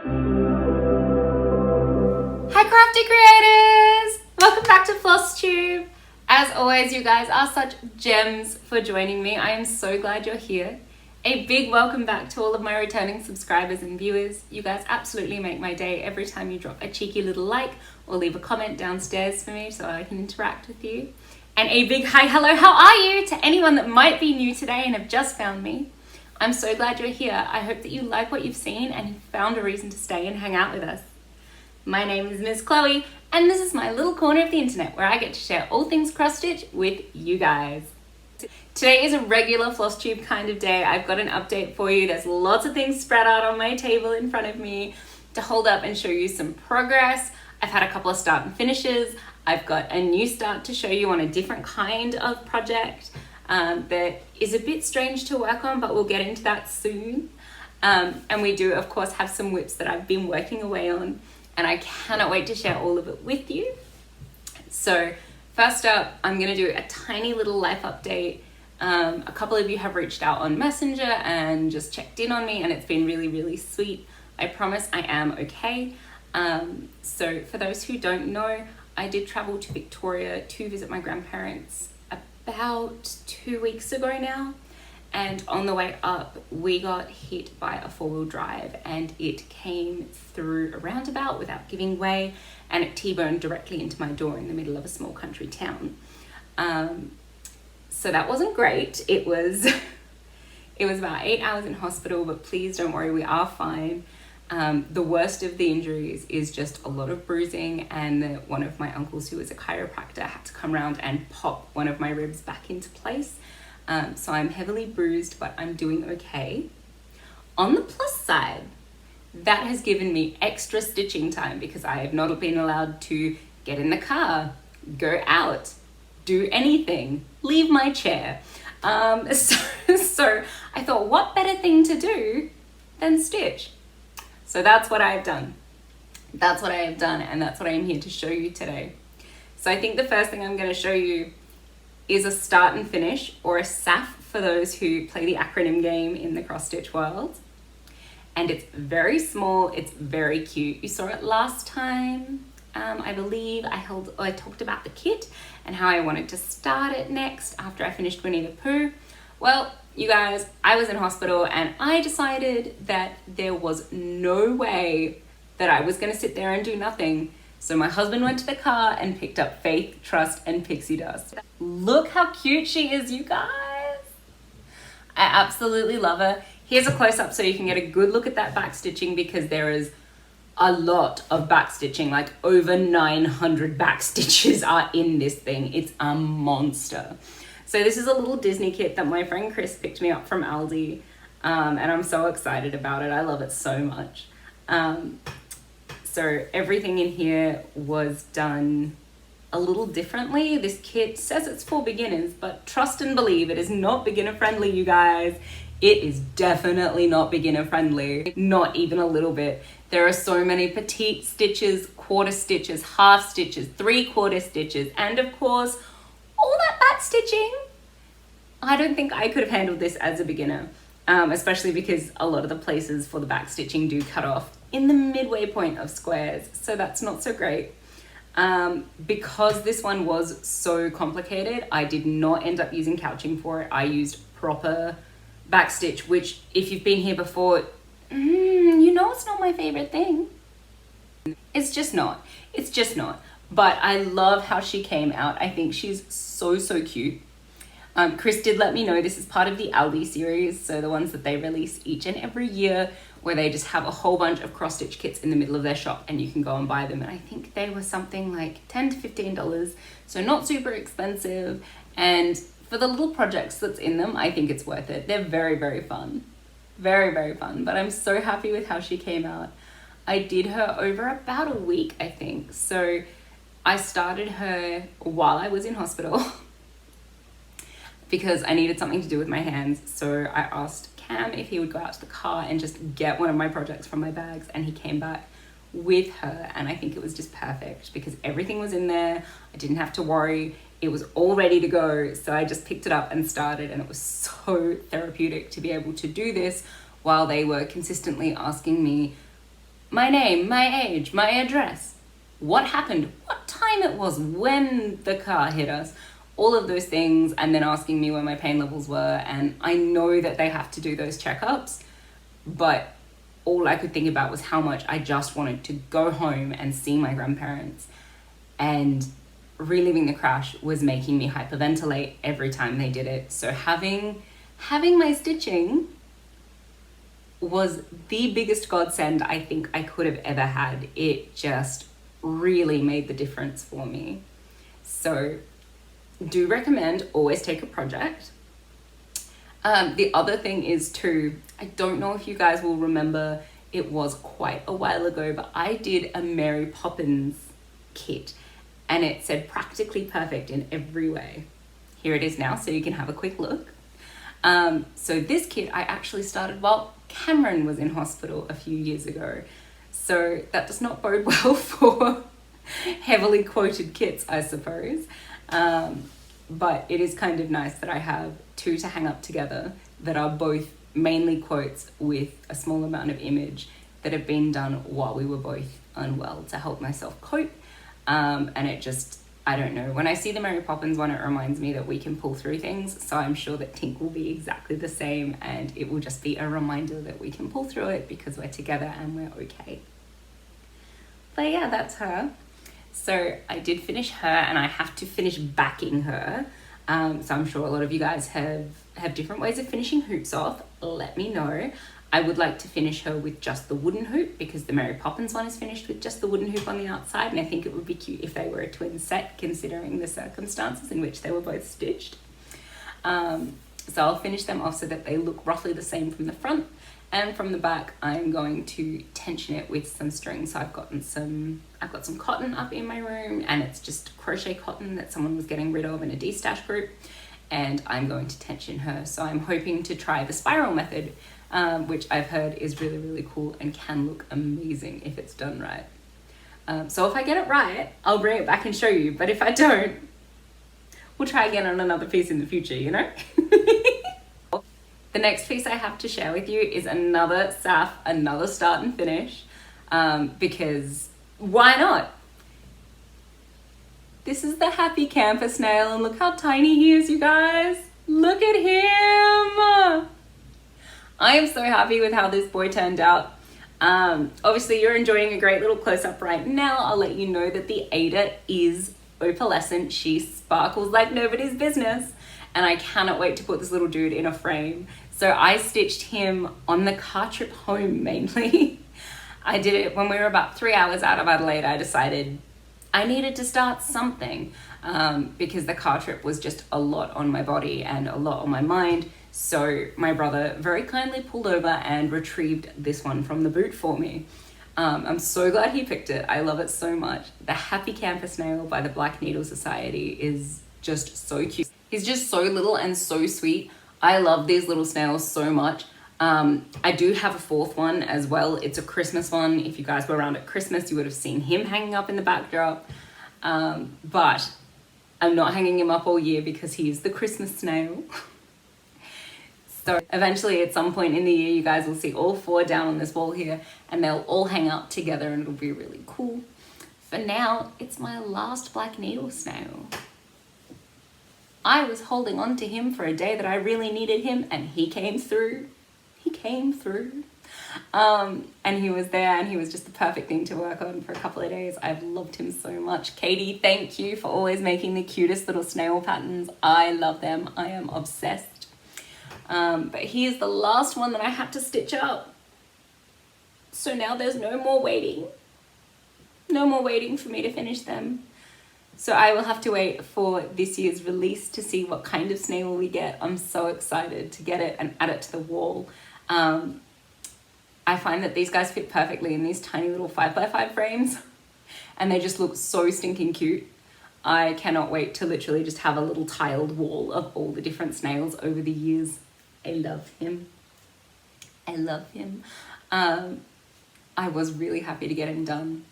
Hi crafty creators! Welcome back to Flosstube. As always, you guys are such gems for joining me. I am so glad you're here. A big welcome back to all of my returning subscribers and viewers. You guys absolutely make my day every time you drop a cheeky little like or leave a comment downstairs for me so I can interact with you. And a big hi, hello, how are you to anyone that might be new today and have just found me. I'm so glad you're here. I hope that you like what you've seen and you've found a reason to stay and hang out with us. My name is Ms. Chloe, and this is my little corner of the internet where I get to share all things cross-stitch with you guys. Today is a regular Flosstube kind of day. I've got an update for you. There's lots of things spread out on my table in front of me to hold up and show you some progress. I've had a couple of start and finishes. I've got a new start to show you on a different kind of project that is a bit strange to work on, but we'll get into that soon. And we do, of course, have some whips that I've been working away on, and I cannot wait to share all of it with you. So first up, I'm gonna do a tiny little life update. A couple of you have reached out on Messenger and just checked in on me, and it's been really, really sweet. I promise I am okay. So for those who don't know, I did travel to Victoria to visit my grandparents about 2 weeks ago now. And on the way up, we got hit by a four-wheel drive and it came through a roundabout without giving way, and it T-boned directly into my door in the middle of a small country town. So that wasn't great. It was about 8 hours in hospital, but please don't worry, we are fine. The worst of the injuries is just a lot of bruising, and one of my uncles, who is a chiropractor, had to come around and pop one of my ribs back into place. So I'm heavily bruised, but I'm doing okay. On the plus side, that has given me extra stitching time because I have not been allowed to get in the car, go out, do anything, leave my chair. So I thought, what better thing to do than stitch? So that's what I've done. That's what I have done, and that's what I'm here to show you today. So I think the first thing I'm going to show you is a start and finish, or a SAF for those who play the acronym game in the cross stitch world. And it's very small, it's very cute. You saw it last time, I believe. I talked about the kit and how I wanted to start it next after I finished Winnie the Pooh. Well, you guys, I was in hospital and I decided that there was no way that I was gonna sit there and do nothing. So my husband went to the car and picked up Faith, Trust, and Pixie Dust. Look how cute she is, you guys. I absolutely love her. Here's a close-up so you can get a good look at that back stitching, because there is a lot of back stitching, like over 900 back stitches are in this thing. It's a monster. So this is a little Disney kit that my friend Chris picked me up from Aldi, and I'm so excited about it. I love it so much. So everything in here was done a little differently. This kit says it's for beginners, but trust and believe, it is not beginner friendly, you guys. It is definitely not beginner friendly, not even a little bit. There are so many petite stitches, quarter stitches, half stitches, 3/4 stitches, and of course, all that back stitching. I don't think I could have handled this as a beginner, especially because a lot of the places for the back stitching do cut off in the midway point of squares, so that's not so great. Because this one was so complicated, I did not end up using couching for it. I used proper backstitch, which if you've been here before, you know it's not my favorite thing. It's just not. But I love how she came out. I think she's so, so cute. Chris did let me know this is part of the Aldi series, so the ones that they release each and every year, where they just have a whole bunch of cross stitch kits in the middle of their shop and you can go and buy them. And I think they were something like $10 to $15, so not super expensive. And for the little projects that's in them, I think it's worth it. They're very, very fun. Very, very fun. But I'm so happy with how she came out. I did her over about a week, I think. So I started her while I was in hospital because I needed something to do with my hands. So I asked Cam if he would go out to the car and just get one of my projects from my bags, and he came back with her, and I think it was just perfect because everything was in there. I didn't have to worry. It was all ready to go. So I just picked it up and started, and it was so therapeutic to be able to do this while they were consistently asking me my name, my age, my address, what happened, what time it was when the car hit us, all of those things, and then asking me where my pain levels were. And I know that they have to do those checkups, but all I could think about was how much I just wanted to go home and see my grandparents. And reliving the crash was making me hyperventilate every time they did it. So having my stitching was the biggest godsend I think I could have ever had. It just really made the difference for me. So do recommend always take a project. The other thing is too, I don't know if you guys will remember, it was quite a while ago, but I did a Mary Poppins kit and it said practically perfect in every way. Here it is now, so you can have a quick look. So this kit I actually started while Cameron was in hospital a few years ago. So that does not bode well for heavily quoted kits, I suppose. But it is kind of nice that I have two to hang up together that are both mainly quotes with a small amount of image that have been done while we were both unwell to help myself cope. And it just, I don't know, when I see the Mary Poppins one, it reminds me that we can pull through things. So I'm sure that Tink will be exactly the same, and it will just be a reminder that we can pull through it because we're together and we're okay. But yeah, that's her. So I did finish her, and I have to finish backing her. So I'm sure a lot of you guys have different ways of finishing hoops off. Let me know. I would like to finish her with just the wooden hoop because the Mary Poppins one is finished with just the wooden hoop on the outside, and I think it would be cute if they were a twin set considering the circumstances in which they were both stitched. So I'll finish them off so that they look roughly the same from the front, and from the back I'm going to tension it with some string. So I've got some cotton up in my room, and it's just crochet cotton that someone was getting rid of in a de-stash group, and I'm going to tension her. So I'm hoping to try the spiral method, which I've heard is really, really cool and can look amazing if it's done right. So if I get it right, I'll bring it back and show you, but if I don't, we'll try again on another piece in the future, you know? The next piece I have to share with you is another SAF, another start and finish, because why not? This is the happy camper snail, and look how tiny he is, you guys. Look at him. I am so happy with how this boy turned out. Obviously you're enjoying a great little close-up right now. I'll let you know that the Ada is opalescent. She sparkles like nobody's business, and I cannot wait to put this little dude in a frame. So I stitched him on the car trip home mainly. I did it when we were about 3 hours out of Adelaide. I decided I needed to start something because the car trip was just a lot on my body and a lot on my mind. So my brother very kindly pulled over and retrieved this one from the boot for me. I'm so glad he picked it. I love it so much. The Happy Camper Snail by the Black Needle Society is just so cute. He's just so little and so sweet. I love these little snails so much. I do have a fourth one as well. It's a Christmas one. If you guys were around at Christmas, you would have seen him hanging up in the backdrop. But I'm not hanging him up all year because he is the Christmas snail. So eventually at some point in the year, you guys will see all four down on this wall here, and they'll all hang up together and it'll be really cool. For now, it's my last black needle snail. I was holding on to him for a day that I really needed him, and he came through. He came through. And he was there, and he was just the perfect thing to work on for a couple of days. I've loved him so much. Katie, thank you for always making the cutest little snail patterns. I love them. I am obsessed. But he is the last one that I had to stitch up. So now there's no more waiting. No more waiting for me to finish them. So I will have to wait for this year's release to see what kind of snail we get. I'm so excited to get it and add it to the wall. I find that these guys fit perfectly in these tiny little 5x5 frames, and they just look so stinking cute. I cannot wait to literally just have a little tiled wall of all the different snails over the years. I love him. I love him. I was really happy to get him done.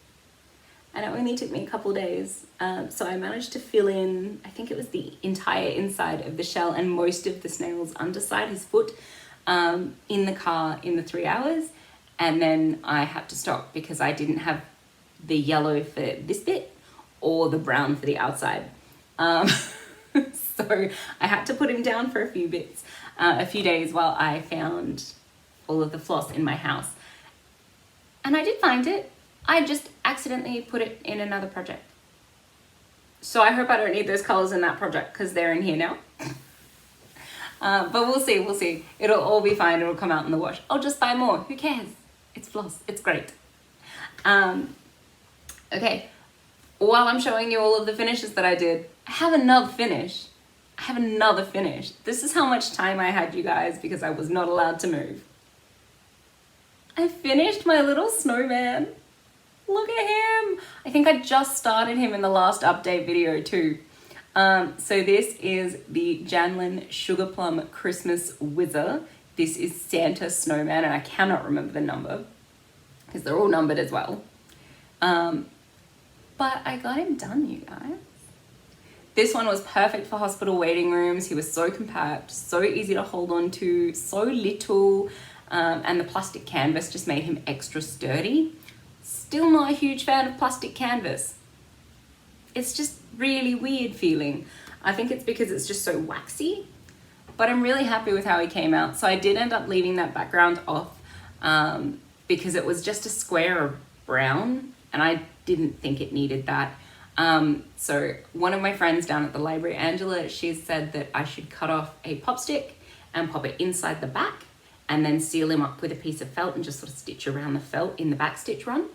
And it only took me a couple days. So I managed to fill in, I think it was the entire inside of the shell and most of the snail's underside, his foot, in the car in the 3 hours. And then I had to stop because I didn't have the yellow for this bit or the brown for the outside. So I had to put him down for a few days while I found all of the floss in my house. And I did find it. I just accidentally put it in another project. So I hope I don't need those colors in that project because they're in here now. But we'll see. It'll all be fine. It'll come out in the wash. I'll just buy more. Who cares? It's floss. It's great. Okay. While I'm showing you all of the finishes that I did, I have another finish. This is how much time I had, you guys, because I was not allowed to move. I finished my little snowman. Look at him. I think I just started him in the last update video too. So this is the Janlin Sugar Plum Christmas Whizzer. This is Santa Snowman, and I cannot remember the number because they're all numbered as well. But I got him done, you guys. This one was perfect for hospital waiting rooms. He was so compact, so easy to hold on to, so little, and the plastic canvas just made him extra sturdy. Still not a huge fan of plastic canvas. It's just really weird feeling. I think it's because it's just so waxy, but I'm really happy with how he came out. So I did end up leaving that background off because it was just a square of brown and I didn't think it needed that. So one of my friends down at the library, Angela, she said that I should cut off a pop stick and pop it inside the back and then seal him up with a piece of felt and just sort of stitch around the felt in the back stitch run.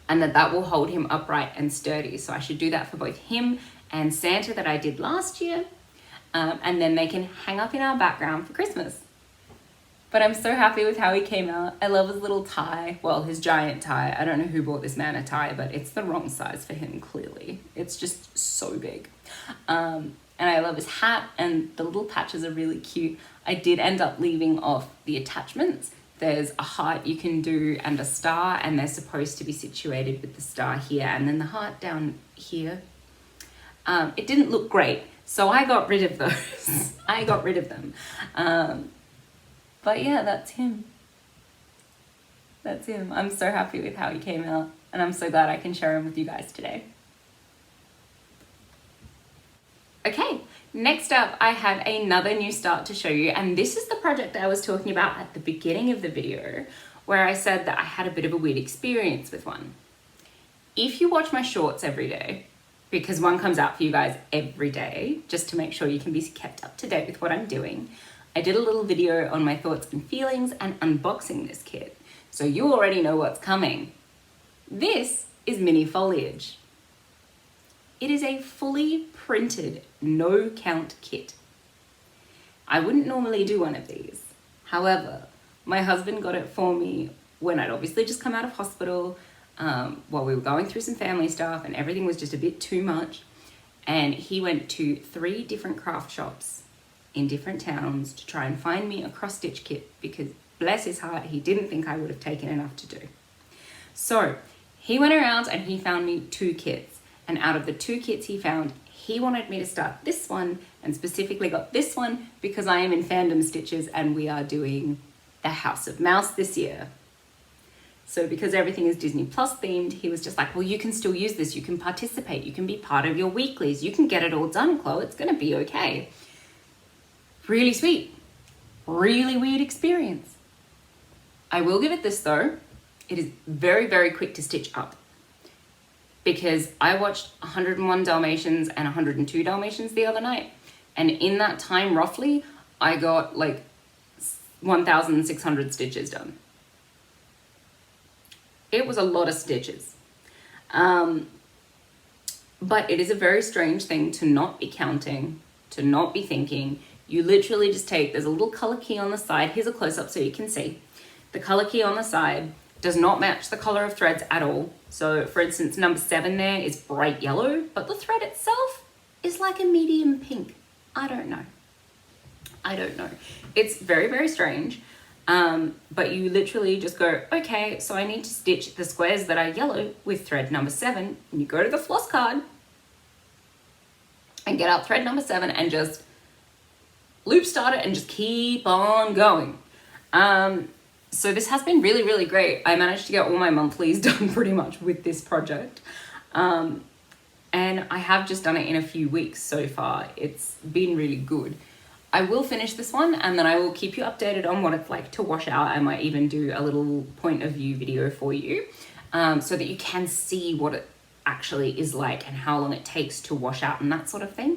And that will hold him upright and sturdy. So I should do that for both him and Santa that I did last year. And then they can hang up in our background for Christmas. But I'm so happy with how he came out. I love his little tie. Well, his giant tie. I don't know who bought this man a tie, but it's the wrong size for him, clearly. It's just so big. And I love his hat, and the little patches are really cute. I did end up leaving off the attachments. There's a heart you can do and a star, and they're supposed to be situated with the star here and then the heart down here. It didn't look great, so I got rid of those. I got rid of them. But yeah, that's him. That's him. I'm so happy with how he came out, and I'm so glad I can share him with you guys today. Okay, next up I have another new start to show you, and this is the project I was talking about at the beginning of the video where I said that I had a bit of a weird experience with one. If you watch my shorts every day, because one comes out for you guys every day, just to make sure you can be kept up to date with what I'm doing, I did a little video on my thoughts and feelings and unboxing this kit, so you already know what's coming. This is Mini Foliage. It is a fully printed, no count kit. I wouldn't normally do one of these. However, my husband got it for me when I'd obviously just come out of hospital, while we were going through some family stuff and everything was just a bit too much. And he went to 3 different craft shops in different towns to try and find me a cross stitch kit because bless his heart, he didn't think I would have taken enough to do. So he went around and he found me 2 kits. And out of the 2 kits he found, he wanted me to start this one and specifically got this one because I am in fandom stitches and we are doing the House of Mouse this year. So because everything is Disney Plus themed, he was just like, well, you can still use this. You can participate. You can be part of your weeklies. You can get it all done, Chloe. It's going to be okay. Really sweet. Really weird experience. I will give it this though. It is very, very quick to stitch up because I watched 101 Dalmatians and 102 Dalmatians the other night. And in that time, roughly, I got like 1,600 stitches done. It was a lot of stitches. But it is a very strange thing to not be counting, to not be thinking. You literally just take, there's a little color key on the side. Here's a close-up so you can see. The color key on the side does not match the color of threads at all. So for instance, number 7 there is bright yellow, but the thread itself is like a medium pink. I don't know. It's very, very strange. But you literally just go, okay, so I need to stitch the squares that are yellow with thread number 7. And you go to the floss card and get out thread number 7 and just loop start it and just keep on going. So this has been really, really great. I managed to get all my monthlies done pretty much with this project. And I have just done it in a few weeks so far. It's been really good. I will finish this one and then I will keep you updated on what it's like to wash out. I might even do a little point of view video for you so that you can see what it actually is like and how long it takes to wash out and that sort of thing.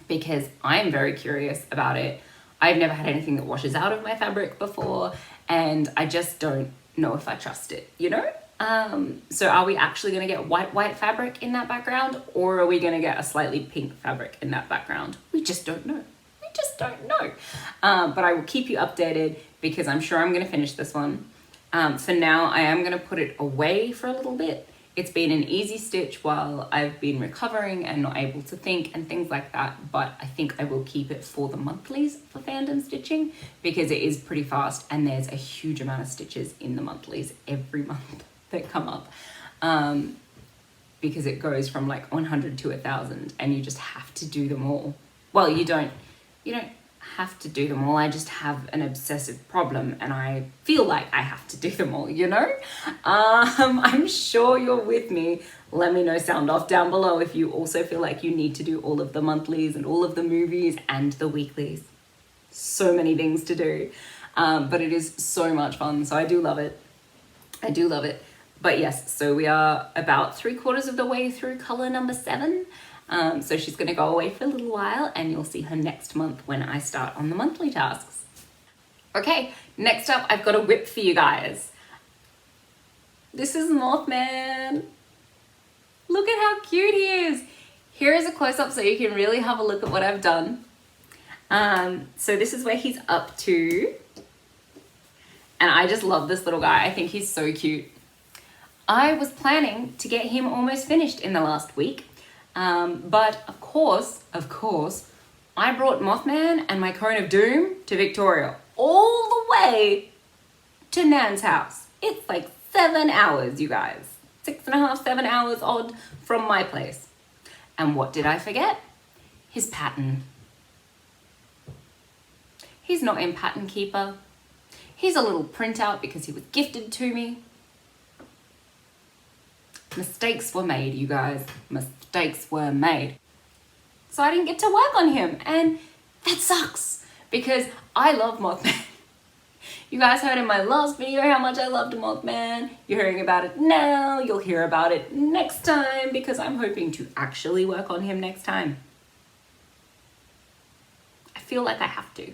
Because I'm very curious about it. I've never had anything that washes out of my fabric before and I just don't know if I trust it, you know? So are we actually gonna get white fabric in that background or are we gonna get a slightly pink fabric in that background? We just don't know. We just don't know. But I will keep you updated because I'm sure I'm gonna finish this one. For now, I am gonna put it away for a little bit. It's been an easy stitch while I've been recovering and not able to think and things like that, but I think I will keep it for the monthlies for fandom stitching because it is pretty fast and there's a huge amount of stitches in the monthlies every month that come up because it goes from like 100 to 1,000 and you just have to do them all. Well, you don't have to do them all. I just have an obsessive problem and I feel like I have to do them all, you know? I'm sure you're with me. Let me know, sound off down below if you also feel like you need to do all of the monthlies and all of the movies and the weeklies. So many things to do, but it is so much fun. So I do love it. I do love it. But yes, so we are about 3/4 of the way through color number 7. So she's going to go away for a little while and you'll see her next month when I start on the monthly tasks. Okay, next up I've got a whip for you guys. This is Moth Man. Look at how cute he is. Here is a close-up so you can really have a look at what I've done. So this is where he's up to. And I just love this little guy. I think he's so cute. I was planning to get him almost finished in the last week. But of course, I brought Moth Man and my Cone of Doom to Victoria, all the way to Nan's house. It's like 7 hours, you guys. 6.5, 7 hours odd from my place. And what did I forget? His pattern. He's not in Pattern Keeper. He's a little printout because he was gifted to me. Mistakes were made, you guys. Mistakes were made. So I didn't get to work on him and that sucks because I love Moth Man. You guys heard in my last video how much I loved Moth Man. You're hearing about it now. You'll hear about it next time because I'm hoping to actually work on him next time. I feel like I have to.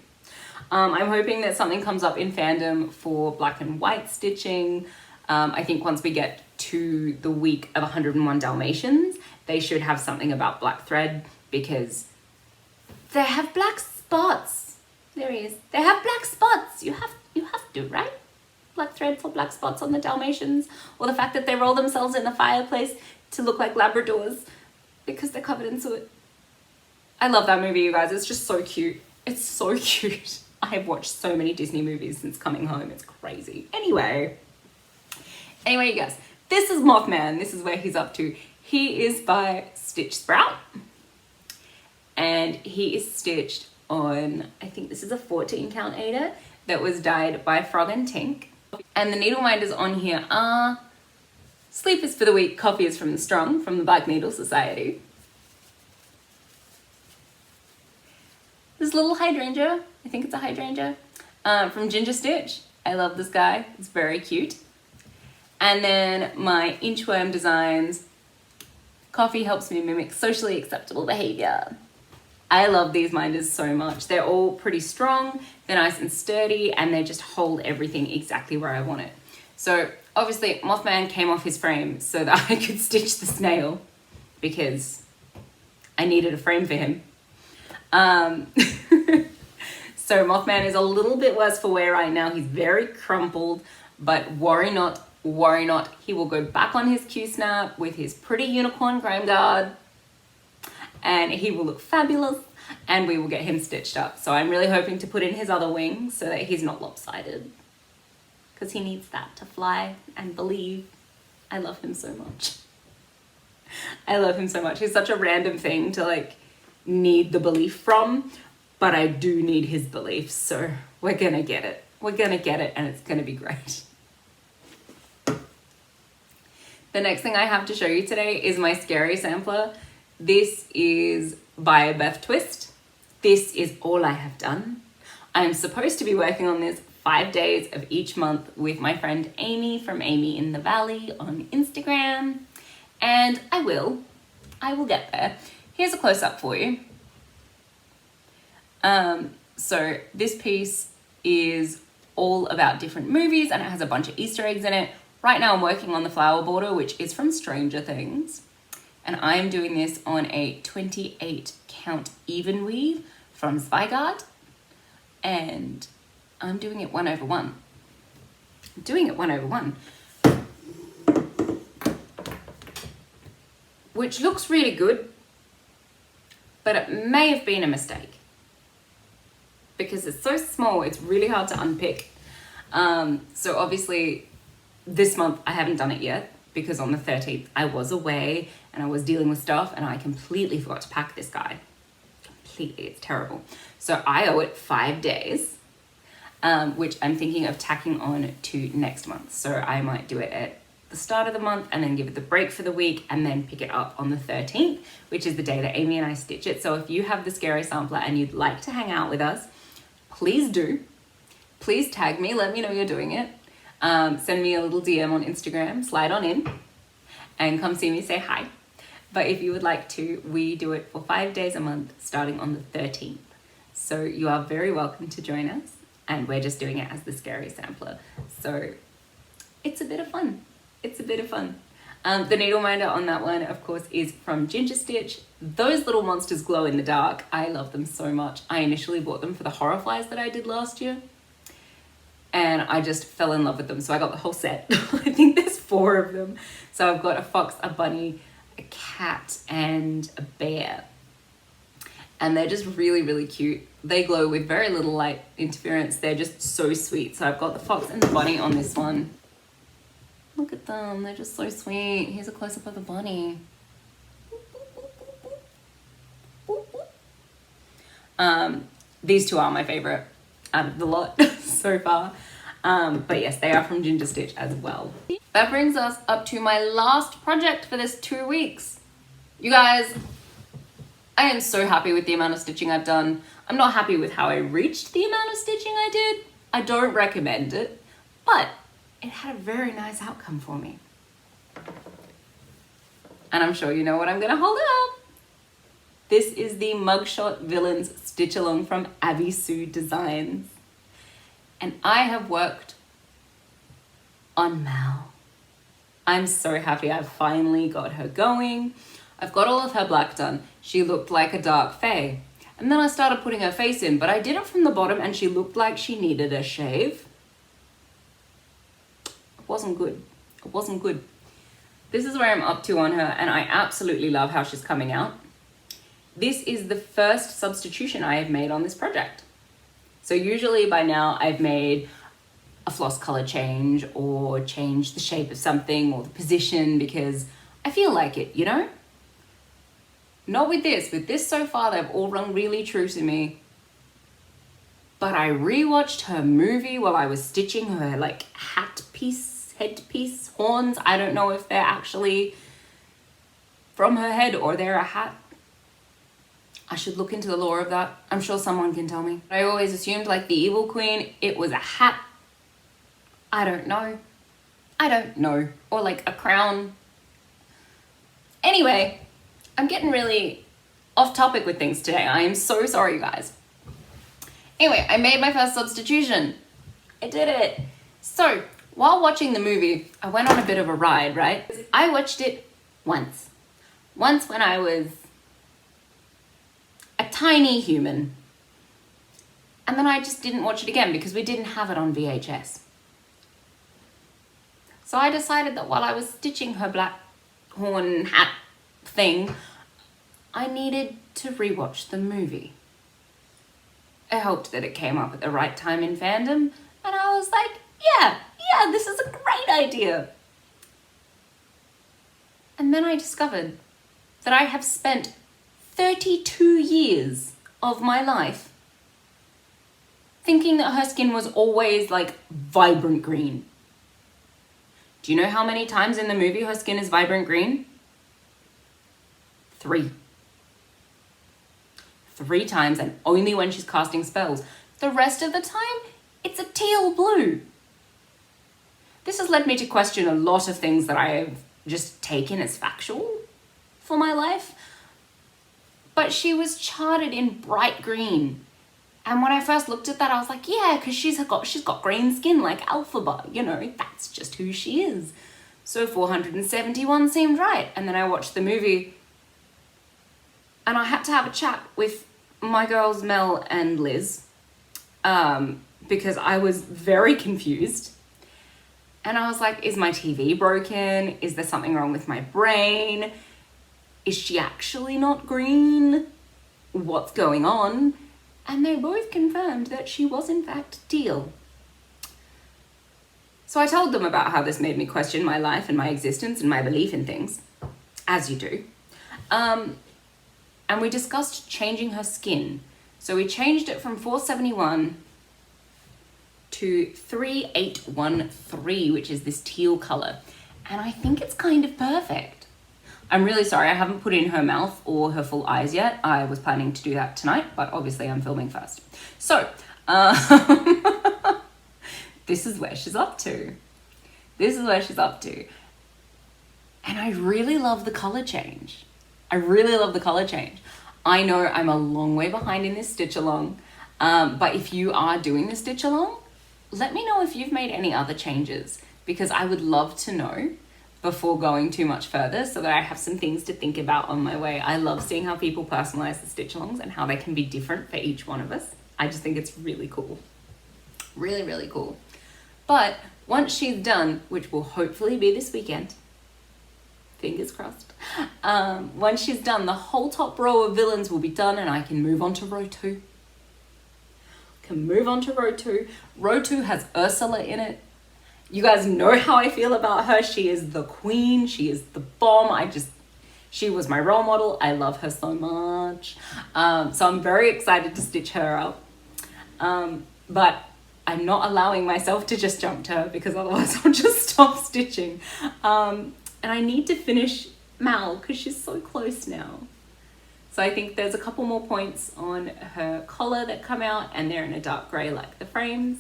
I'm hoping that something comes up in fandom for black and white stitching. I think once we get to the week of 101 Dalmatians, they should have something about black thread because they have black spots. There he is. They have black spots. You have to, right? Black thread for black spots on the Dalmatians, or the fact that they roll themselves in the fireplace to look like Labradors because they're covered in soot. I love that movie, you guys. It's just so cute. It's so cute. I have watched so many Disney movies since coming home. It's crazy. Anyway, you guys, this is Moth Man. This is where he's up to. He is by Stitch Sprout. And he is stitched on, I think this is a 14 count Aida that was dyed by Frog and Tink. And the needle minders on here are Sleepers for the Weak, Coffee is from the Strong, from the Black Needle Society. This little hydrangea, I think it's a hydrangea, from Ginger Stitch. I love this guy, it's very cute. And then my Inchworm Designs, Coffee helps me mimic socially acceptable behavior. I love these minders so much. They're all pretty strong, they're nice and sturdy, and they just hold everything exactly where I want it. So obviously Moth Man came off his frame so that I could stitch the snail because I needed a frame for him. So Moth Man is a little bit worse for wear right now. He's very crumpled, but worry not, he will go back on his Q-snap with his pretty unicorn grime guard and he will look fabulous and we will get him stitched up. So I'm really hoping to put in his other wing so that he's not lopsided because he needs that to fly and believe. I love him so much. I love him so much. He's such a random thing to like need the belief from, but I do need his belief, so we're gonna get it. We're gonna get it and it's gonna be great. The next thing I have to show you today is my scary sampler. This is by Beth Twist. This is all I have done. I'm supposed to be working on this 5 days of each month with my friend Amy from Amy in the Valley on Instagram. And I will get there. Here's a close-up for you. So this piece is all about different movies and it has a bunch of Easter eggs in it. Right now I'm working on the flower border, which is from Stranger Things. And I'm doing this on a 28 count even weave from Zweigart. And I'm doing it 1/1. I'm doing it 1/1. Which looks really good, but it may have been a mistake. Because it's so small, it's really hard to unpick. So obviously this month I haven't done it yet because on the 13th I was away and I was dealing with stuff and I completely forgot to pack this guy. Completely, it's terrible. So I owe it 5 days, which I'm thinking of tacking on to next month. So I might do it at the start of the month and then give it the break for the week and then pick it up on the 13th, which is the day that Amy and I stitch it. So if you have the scary sampler and you'd like to hang out with us, please do. Please tag me, let me know you're doing it. Send me a little DM on Instagram, slide on in and come see me, say hi. But if you would like to, we do it for 5 days a month starting on the 13th. So you are very welcome to join us and we're just doing it as the scary sampler. So it's a bit of fun. It's a bit of fun. The needle minder on that one, of course, is from Ginger Stitch. Those little monsters glow in the dark. I love them so much. I initially bought them for the horror flies that I did last year. And I just fell in love with them. So I got the whole set. I think there's 4 of them. So I've got a fox, a bunny, a cat, and a bear. And they're just really, really cute. They glow with very little light interference. They're just so sweet. So I've got the fox and the bunny on this one. Look at them, they're just so sweet. Here's a close-up of the bunny. These 2 are my favorite out of the lot so far. But yes, they are from Ginger Stitch as well. That brings us up to my last project for this 2 weeks. You guys, I am so happy with the amount of stitching I've done. I'm not happy with how I reached the amount of stitching I did. I don't recommend it, but it had a very nice outcome for me. And I'm sure you know what I'm gonna hold up. This is the Mugshot Villains Stitch Along from Abby Sue Designs. And I have worked on Mal. I'm so happy I've finally got her going. I've got all of her black done. She looked like a dark fae. And then I started putting her face in, but I did it from the bottom and she looked like she needed a shave. It wasn't good. It wasn't good. This is where I'm up to on her and I absolutely love how she's coming out. This is the first substitution I have made on this project. So usually by now I've made a floss color change or changed the shape of something or the position because I feel like it, you know? Not with this. With this so far, they've all rung really true to me. But I rewatched her movie while I was stitching her like hat piece, headpiece, horns. I don't know if they're actually from her head or they're a hat. I should look into the lore of that. I'm sure someone can tell me. I always assumed like the Evil Queen, it was a hat. I don't know. I don't know. Or like a crown. Anyway, I'm getting really off topic with things today. I am so sorry, you guys. Anyway, I made my first substitution. I did it. So, while watching the movie, I went on a bit of a ride, right? I watched it once. Once when I was a tiny human. And then I just didn't watch it again because we didn't have it on VHS. So I decided that while I was stitching her black horn hat thing, I needed to rewatch the movie. I hoped that it came up at the right time in fandom, and I was like, yeah, this is a great idea. And then I discovered that I have spent 32 years of my life thinking that her skin was always like vibrant green. Do you know how many times in the movie her skin is vibrant green? 3. 3 times, and only when she's casting spells. The rest of the time, it's a teal blue. This has led me to question a lot of things that I have just taken as factual for my life. But she was charted in bright green. And when I first looked at that, I was like, yeah, because she's got green skin like Alphaba, you know, that's just who she is. So 471 seemed right. And then I watched the movie and I had to have a chat with my girls Mel and Liz because I was very confused. And I was like, is my TV broken? Is there something wrong with my brain? Is she actually not green? What's going on? And they both confirmed that she was in fact teal. So I told them about how this made me question my life and my existence and my belief in things, as you do. And we discussed changing her skin. So we changed it from 471 to 3813, which is this teal color. And I think it's kind of perfect. I'm really sorry, I haven't put in her mouth or her full eyes yet. I was planning to do that tonight, but obviously I'm filming first. So, this is where she's up to. This is where she's up to. And I really love the color change. I really love the color change. I know I'm a long way behind in this stitch along, but if you are doing the stitch along, let me know if you've made any other changes, because I would love to know before going too much further so that I have some things to think about on my way. I love seeing how people personalize the stitch alongs and how they can be different for each one of us. I just think it's really cool. Really, really cool. But once she's done, which will hopefully be this weekend, fingers crossed, once she's done, the whole top row of villains will be done and I can move on to row 2. Row 2 has Ursula in it. You guys know how I feel about her. She is the queen. She is the bomb. She was my role model. I love her so much. So I'm very excited to stitch her up. But I'm not allowing myself to just jump to her because otherwise I'll just stop stitching. And I need to finish Mal because she's so close now. So I think there's a couple more points on her collar that come out and they're in a dark gray like the frames.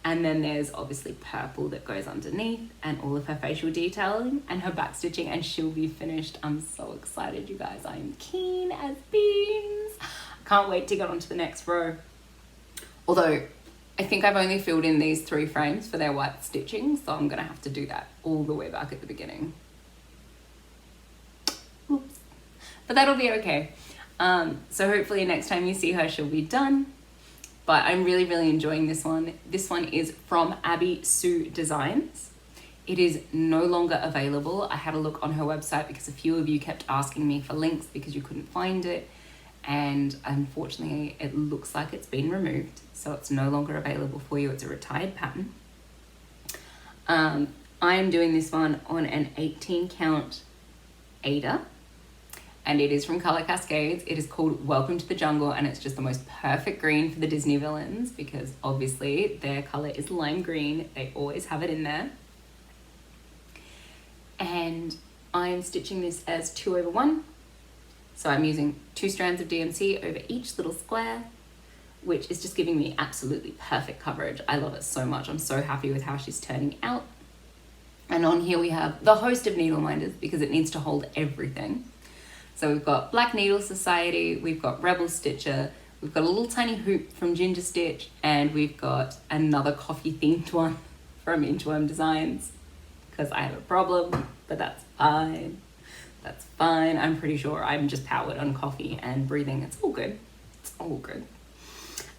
And then there's obviously purple that goes underneath and all of her facial detailing and her back stitching, and she'll be finished. I'm so excited, you guys. I am keen as beans. Can't wait to get on to the next row. Although I think I've only filled in these 3 frames for their white stitching, so I'm gonna have to do that all the way back at the beginning. Oops. But that'll be okay. So hopefully next time you see her, she'll be done. But I'm really, really enjoying this one. This one is from Abby Sue Designs. It is no longer available. I had a look on her website because a few of you kept asking me for links because you couldn't find it. And unfortunately, it looks like it's been removed. So it's no longer available for you. It's a retired pattern. I am doing this one on an 18 count Ada. And it is from Color Cascades. It is called Welcome to the Jungle, and it's just the most perfect green for the Disney villains because obviously their color is lime green. They always have it in there. And I'm stitching this as 2/1. So I'm using 2 strands of DMC over each little square, which is just giving me absolutely perfect coverage. I love it so much. I'm so happy with how she's turning out. And on here we have the host of needle minders because it needs to hold everything. So we've got Black Needle Society, we've got Rebel Stitcher, we've got a little tiny hoop from Ginger Stitch, and we've got another coffee themed one from Inchworm Designs because I have a problem, but that's fine. That's fine. I'm pretty sure I'm just powered on coffee and breathing. It's all good. It's all good.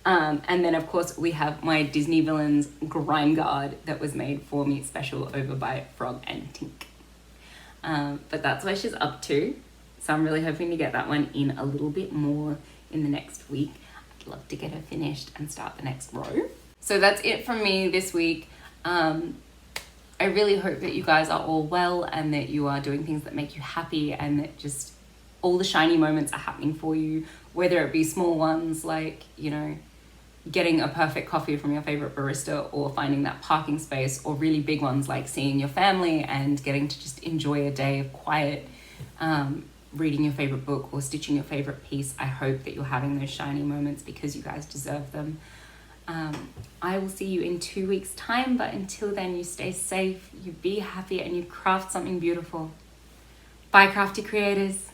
And then of course we have my Disney Villains Grime Guard that was made for me special over by Frog and Tink. But that's where she's up to. So I'm really hoping to get that one in a little bit more in the next week. I'd love to get her finished and start the next row. So that's it from me this week. I really hope that you guys are all well and that you are doing things that make you happy and that just all the shiny moments are happening for you, whether it be small ones like, you know, getting a perfect coffee from your favorite barista, or finding that parking space, or really big ones like seeing your family and getting to just enjoy a day of quiet, reading your favorite book or stitching your favorite piece. I hope that you're having those shiny moments because you guys deserve them. I will see you in 2 weeks' time, but until then, you stay safe, you be happy, and you craft something beautiful. Bye, crafty creators.